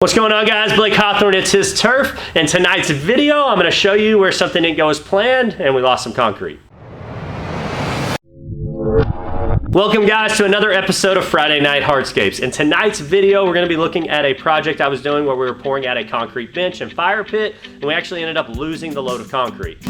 What's going on, guys? Blake Hawthorn, it's his turf. In tonight's video, I'm going to show you where something didn't go as planned and we lost some concrete. Welcome, guys, to another episode of Friday Night Hardscapes. In tonight's video, we're going to be looking at a project I was doing where we were pouring out a concrete bench and fire pit, and we actually ended up losing the load of concrete.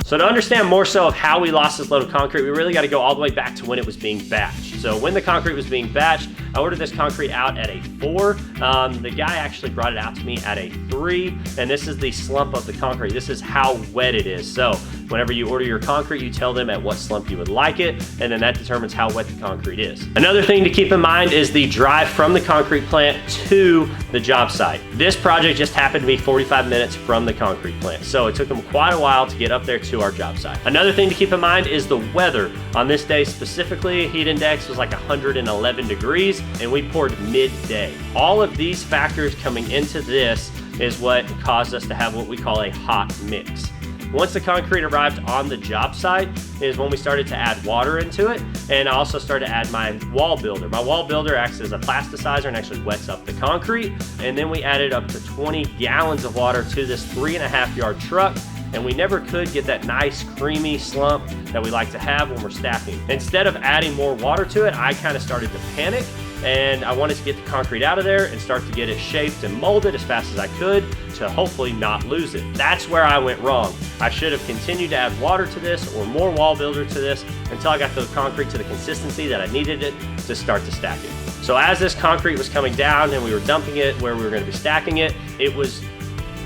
So to understand more so of how we lost this load of concrete, we really got to go all the way back to when it was being batched. So when the concrete was being batched, I ordered this concrete out at a 4. The guy actually brought it out to me at a 3, and this is the slump of the concrete. This is how wet it is. So whenever you order your concrete, you tell them at what slump you would like it, and then that determines how wet the concrete is. Another thing to keep in mind is the drive from the concrete plant to the job site. This project just happened to be 45 minutes from the concrete plant, so it took them quite a while to get up there to our job site. Another thing to keep in mind is the weather. On this day specifically, heat index was like 111 degrees, and we poured midday. All of these factors coming into this is what caused us to have what we call a hot mix. Once the concrete arrived on the job site is when we started to add water into it, and I also started to add my wall builder. My wall builder acts as a plasticizer and actually wets up the concrete, and then we added up to 20 gallons of water to this 3.5 yard truck, and we never could get that nice creamy slump that we like to have when we're stacking. Instead of adding more water to it, I kind of started to panic, and I wanted to get the concrete out of there and start to get it shaped and molded as fast as I could to hopefully not lose it. That's where I went wrong. I should have continued to add water to this or more wall builder to this until I got the concrete to the consistency that I needed it to start to stack it. So as this concrete was coming down and we were dumping it where we were going to be stacking it, it was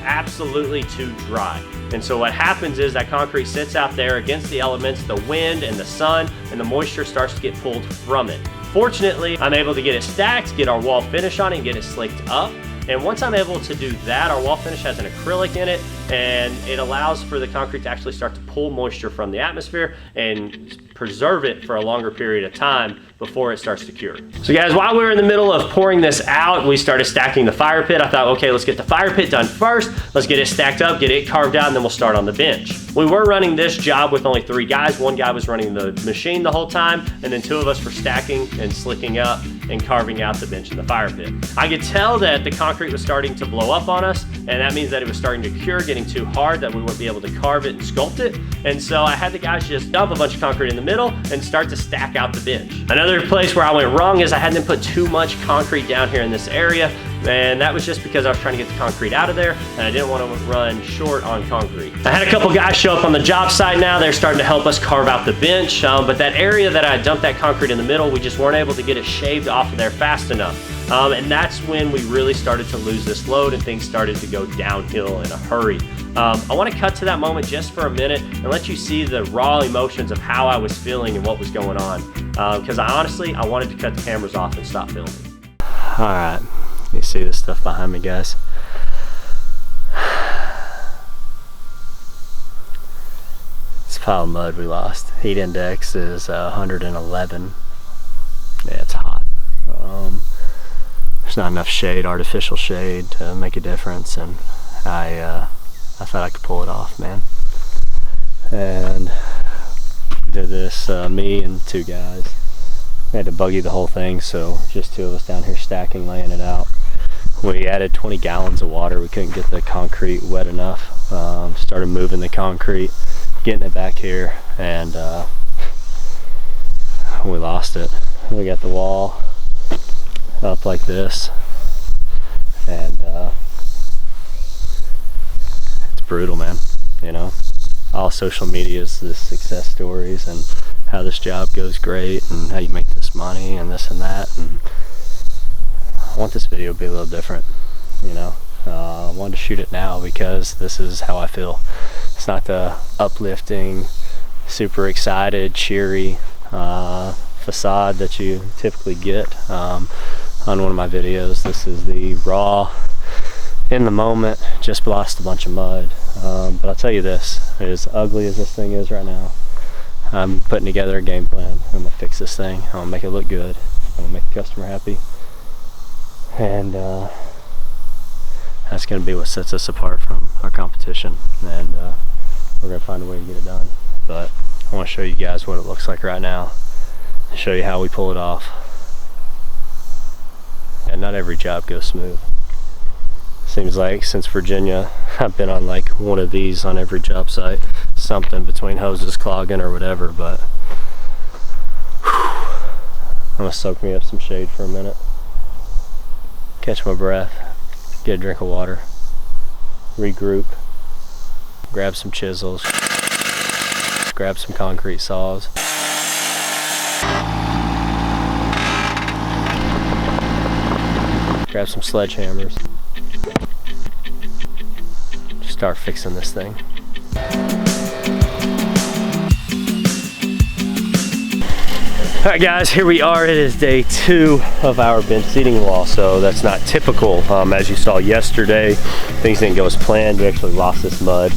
absolutely too dry. And so what happens is that concrete sits out there against the elements, the wind and the sun, and the moisture starts to get pulled from it. Fortunately, I'm able to get it stacked, get our wall finish on it, and get it slicked up. And once I'm able to do that, our wall finish has an acrylic in it, and it allows for the concrete to actually start to pull moisture from the atmosphere and preserve it for a longer period of time before it starts to cure. So guys, while we were in the middle of pouring this out, we started stacking the fire pit. I thought, okay, let's get the fire pit done first. Let's get it stacked up, get it carved out, and then we'll start on the bench. We were running this job with only 3 guys. One guy was running the machine the whole time, and then 2 of us were stacking and slicking up and carving out the bench and the fire pit. I could tell that the concrete was starting to blow up on us, and that means that it was starting to cure, getting too hard, that we wouldn't be able to carve it and sculpt it. And so I had the guys just dump a bunch of concrete in the middle and start to stack out the bench. Another place where I went wrong is I had them put too much concrete down here in this area, and that was just because I was trying to get the concrete out of there and I didn't want to run short on concrete. I had a couple guys show up on the job site now. They're starting to help us carve out the bench, but that area that I dumped that concrete in the middle, we just weren't able to get it shaved off of there fast enough. And that's when we really started to lose this load and things started to go downhill in a hurry. I want to cut to that moment just for a minute and let you see the raw emotions of how I was feeling and what was going on. Because I wanted to cut the cameras off and stop filming. All right, you see this stuff behind me, guys. This pile of mud we lost. Heat index is 111. Yeah, it's hot. There's not enough shade, artificial shade, to make a difference, and I thought I could pull it off, man. And did this, me and 2 guys. We had to buggy the whole thing, so just 2 of us down here stacking, laying it out. We added 20 gallons of water. We couldn't get the concrete wet enough. Started moving the concrete, getting it back here, and we lost it. We got the wall up like this, and it's brutal, man. You know, all social media is the success stories and how this job goes great and how you make this money and this and that, and I want this video to be a little different, you know. I wanted to shoot it now because this is how I feel. It's not the uplifting, super excited, cheery facade that you typically get on one of my videos. This is the raw, in the moment, just lost a bunch of mud. But I'll tell you this, as ugly as this thing is right now, I'm putting together a game plan. I'm gonna fix this thing. I'm gonna make it look good. I'm gonna make the customer happy. And that's gonna be what sets us apart from our competition. And we're gonna find a way to get it done. But I wanna show you guys what it looks like right now. Show you how we pull it off. Yeah, not every job goes smooth. Seems like since Virginia, I've been on like one of these on every job site. Something between hoses clogging or whatever, but I'm gonna soak me up some shade for a minute. Catch my breath, get a drink of water, regroup, grab some chisels, grab some concrete saws. Grab some sledgehammers. Just start fixing this thing. Alright guys, here we are. It is day 2 of our bench seating wall, so that's not typical. As you saw yesterday, things didn't go as planned. We actually lost this mud.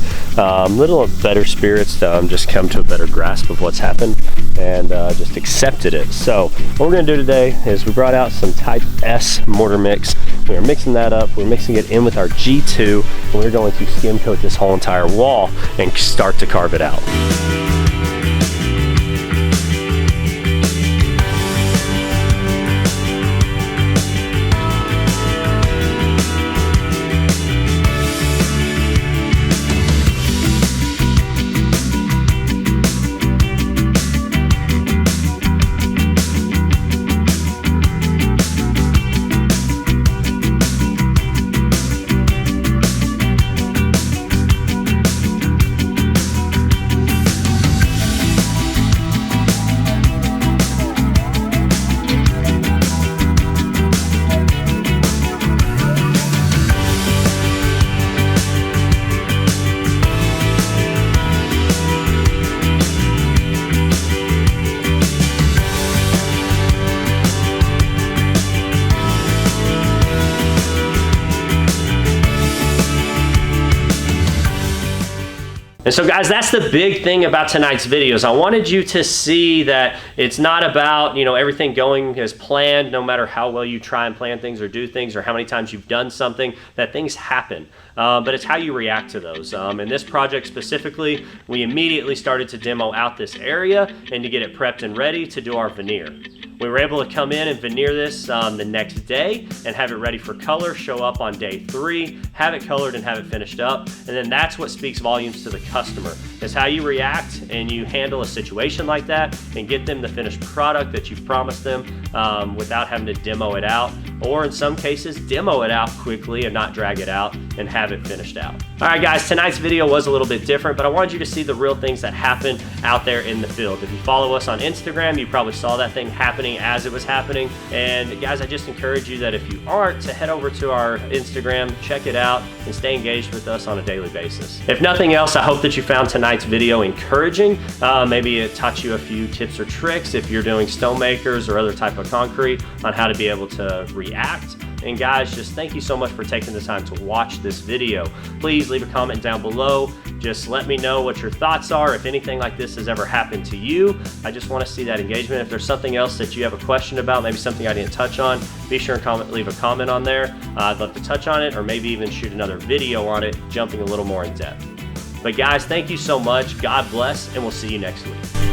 Little better spirits to just come to a better grasp of what's happened and just accepted it. So what we're going to do today is we brought out some type S mortar mix. We're mixing that up. We're mixing it in with our G2, and we're going to skim coat this whole entire wall and start to carve it out. And so guys, that's the big thing about tonight's videos. I wanted you to see that it's not about, everything going as planned, no matter how well you try and plan things or do things or how many times you've done something, that things happen. But it's how you react to those. In this project specifically, we immediately started to demo out this area and to get it prepped and ready to do our veneer. We were able to come in and veneer this the next day and have it ready for color, show up on day 3, have it colored and have it finished up. And then that's what speaks volumes to the customer. It's how you react and you handle a situation like that and get them the finished product that you've promised them without having to demo it out, or in some cases demo it out quickly and not drag it out and have it finished out. All right guys, tonight's video was a little bit different, but I wanted you to see the real things that happen out there in the field. If you follow us on Instagram, you probably saw that thing happening as it was happening. And guys, I just encourage you that if you aren't, to head over to our Instagram, check it out, and stay engaged with us on a daily basis. If nothing else, I hope that you found tonight's video encouraging. Maybe it taught you a few tips or tricks if you're doing stonemakers or other type of concrete on how to be able to react. And guys, just thank you so much for taking the time to watch this video. Please leave a comment down below. Just let me know what your thoughts are. If anything like this has ever happened to you, I just want to see that engagement. If there's something else that you have a question about, maybe something I didn't touch on, be sure and leave a comment on there. I'd love to touch on it, or maybe even shoot another video on it, jumping a little more in depth. But guys, thank you so much. God bless, and we'll see you next week.